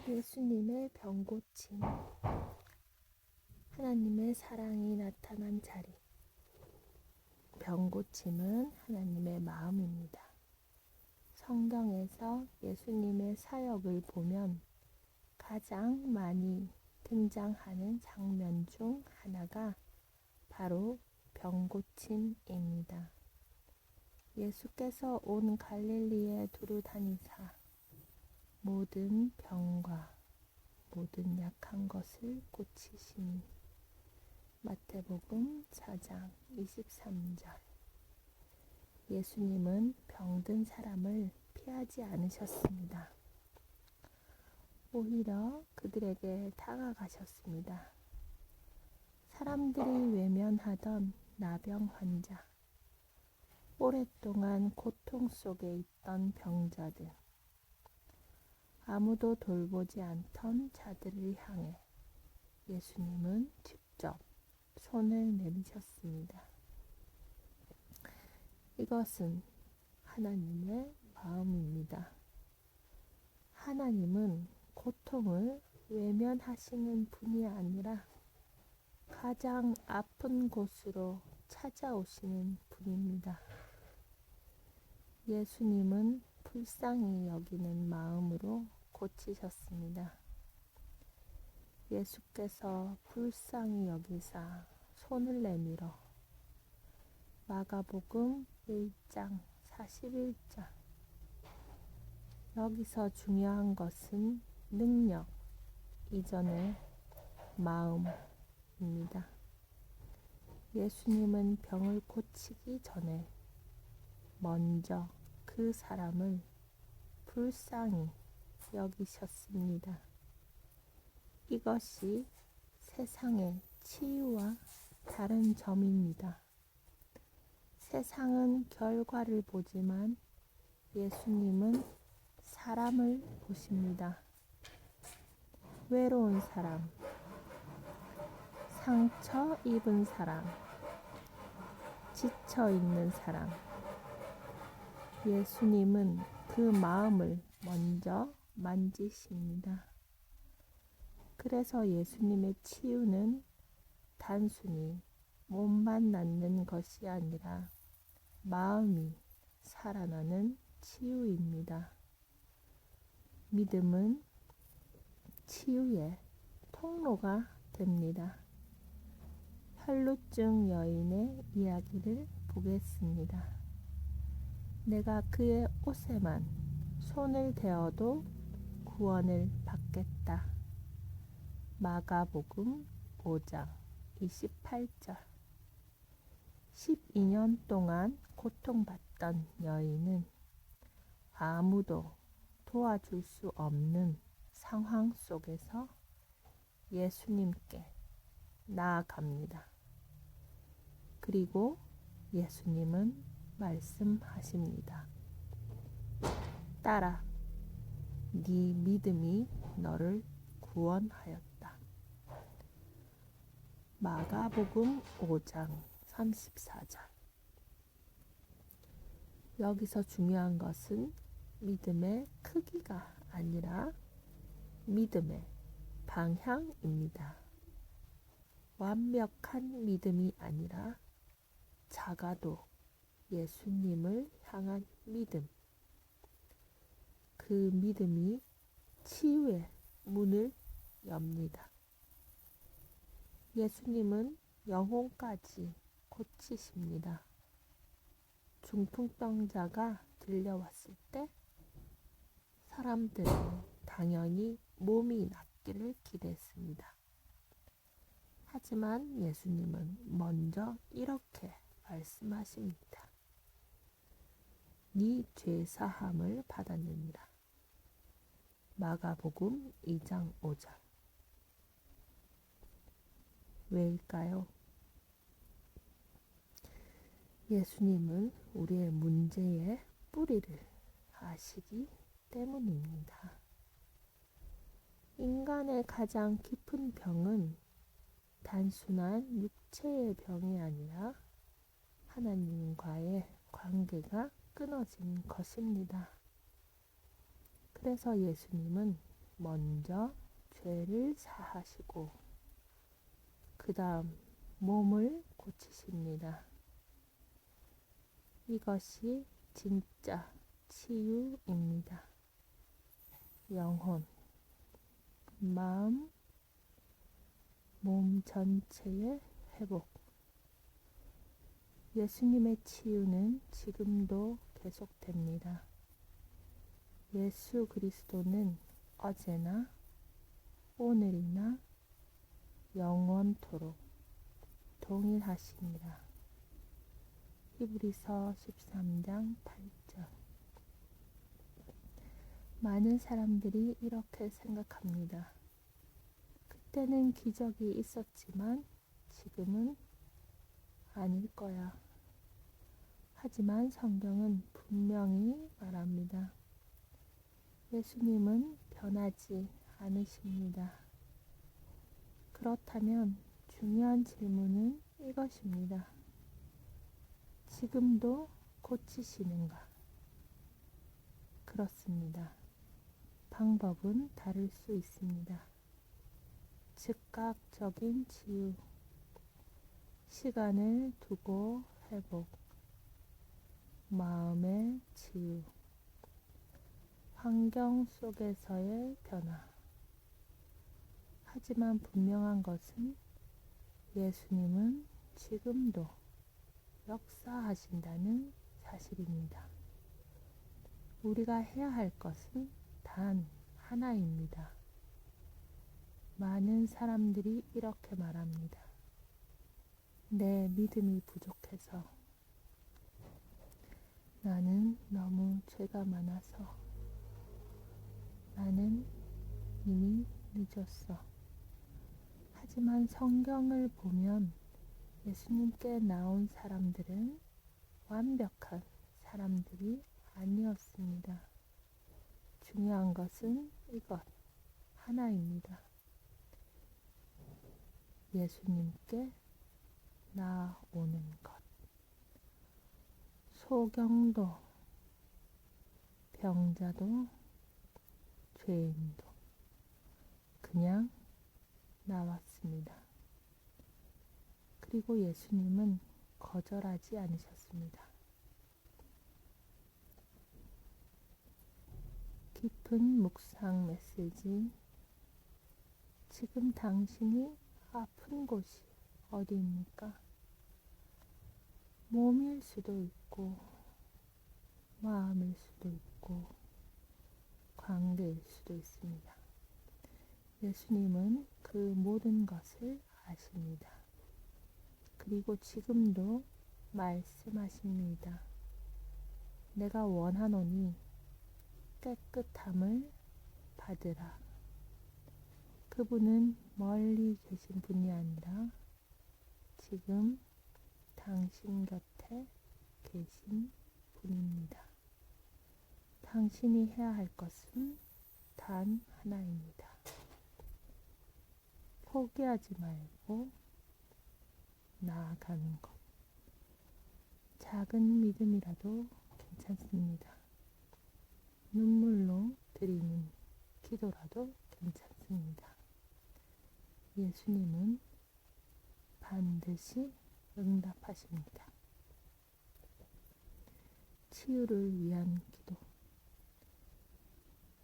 예수님의 병고침, 하나님의 사랑이 나타난 자리. 병고침은 하나님의 마음입니다. 성경에서 예수님의 사역을 보면 가장 많이 등장하는 장면 중 하나가 바로 병고침입니다. 예수께서 온 갈릴리에 두루 다니사 모든 병과 모든 약한 것을 고치시니. 마태복음 4장 23절. 예수님은 병든 사람을 피하지 않으셨습니다. 오히려 그들에게 다가가셨습니다. 사람들이 외면하던 나병 환자, 오랫동안 고통 속에 있던 병자들, 아무도 돌보지 않던 자들을 향해 예수님은 직접 손을 내미셨습니다. 이것은 하나님의 마음입니다. 하나님은 고통을 외면하시는 분이 아니라 가장 아픈 곳으로 찾아오시는 분입니다. 예수님은 불쌍히 여기는 마음으로 고치셨습니다. 예수께서 불쌍히 여기사 손을 내밀어 마가복음 1장 41절. 여기서 중요한 것은 능력 이전의 마음입니다. 예수님은 병을 고치기 전에 먼저 그 사람을 불쌍히 여기셨습니다. 이것이 세상의 치유와 다른 점입니다. 세상은 결과를 보지만 예수님은 사람을 보십니다. 외로운 사람, 상처 입은 사람, 지쳐 있는 사람. 예수님은 그 마음을 먼저 만지십니다. 그래서 예수님의 치유는 단순히 몸만 낫는 것이 아니라 마음이 살아나는 치유입니다. 믿음은 치유의 통로가 됩니다. 혈루증 여인의 이야기를 보겠습니다. 내가 그의 옷에만 손을 대어도 구원을 받겠다. 마가복음 5장 28절. 12년 동안 고통받던 여인은 아무도 도와줄 수 없는 상황 속에서 예수님께 나아갑니다. 그리고 예수님은 말씀하십니다. 딸아, 네 믿음이 너를 구원하였다. 마가복음 5장 34절. 여기서 중요한 것은 믿음의 크기가 아니라 믿음의 방향입니다. 완벽한 믿음이 아니라 작아도 예수님을 향한 믿음. 그 믿음이 치유의 문을 엽니다. 예수님은 영혼까지 고치십니다. 중풍병자가 들려왔을 때 사람들은 당연히 몸이 낫기를 기대했습니다. 하지만 예수님은 먼저 이렇게 말씀하십니다. 네 죄 사함을 받았느니라. 마가복음 2장 5절. 왜일까요? 예수님은 우리의 문제의 뿌리를 아시기 때문입니다. 인간의 가장 깊은 병은 단순한 육체의 병이 아니라 하나님과의 관계가 끊어진 것입니다. 그래서 예수님은 먼저 죄를 사하시고 그 다음 몸을 고치십니다. 이것이 진짜 치유입니다. 영혼, 마음, 몸 전체의 회복. 예수님의 치유는 지금도 계속됩니다. 예수 그리스도는 어제나 오늘이나 영원토록 동일하십니다. 히브리서 13장 8절. 많은 사람들이 이렇게 생각합니다. 그때는 기적이 있었지만 지금은 아닐 거야. 하지만 성경은 분명히 말합니다. 예수님은 변하지 않으십니다. 그렇다면 중요한 질문은 이것입니다. 지금도 고치시는가? 그렇습니다. 방법은 다를 수 있습니다. 즉각적인 치유, 시간을 두고 회복, 마음의 치유, 환경 속에서의 변화. 하지만 분명한 것은 예수님은 지금도 역사하신다는 사실입니다. 우리가 해야 할 것은 단 하나입니다. 많은 사람들이 이렇게 말합니다. 내 믿음이 부족해서, 나는 너무 죄가 많아서, 나는 이미 늦었어. 하지만 성경을 보면 예수님께 나온 사람들은 완벽한 사람들이 아니었습니다. 중요한 것은 이것 하나입니다. 예수님께 나오는 것. 소경도, 병자도, 죄인도 그냥 나왔습니다. 그리고 예수님은 거절하지 않으셨습니다. 깊은 묵상 메시지. 지금 당신이 아픈 곳이 어디입니까? 몸일 수도 있고, 마음일 수도 있고, 관계일 수도 있습니다. 예수님은 그 모든 것을 아십니다. 그리고 지금도 말씀하십니다. 내가 원하노니 깨끗함을 받으라. 그분은 멀리 계신 분이 아니라 지금 당신 곁에 계신 분입니다. 당신이 해야 할 것은 단 하나입니다. 포기하지 말고 나아가는 것. 작은 믿음이라도 괜찮습니다. 눈물로 드리는 기도라도 괜찮습니다. 예수님은 반드시 응답하십니다. 치유를 위한 기도.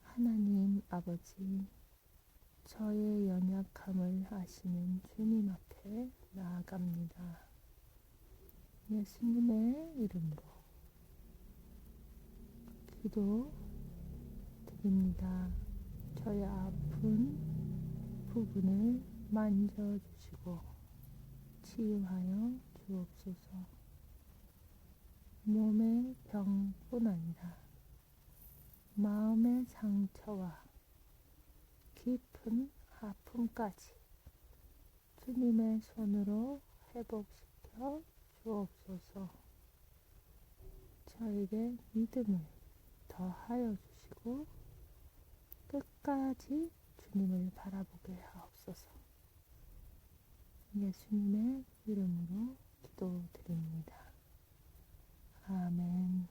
하나님 아버지, 저의 연약함을 아시는 주님 앞에 나아갑니다. 예수님의 이름으로 기도 드립니다. 저의 아픈 부분을 만져주시고 치유하여 주옵소서. 몸의 병뿐 아니라 마음의 상처와 깊은 아픔까지 주님의 손으로 회복시켜 주옵소서. 저에게 믿음을 더하여 주시고 끝까지 주님을 바라보게 하옵소서. 예수님의 이름으로 기도드립니다. 아멘.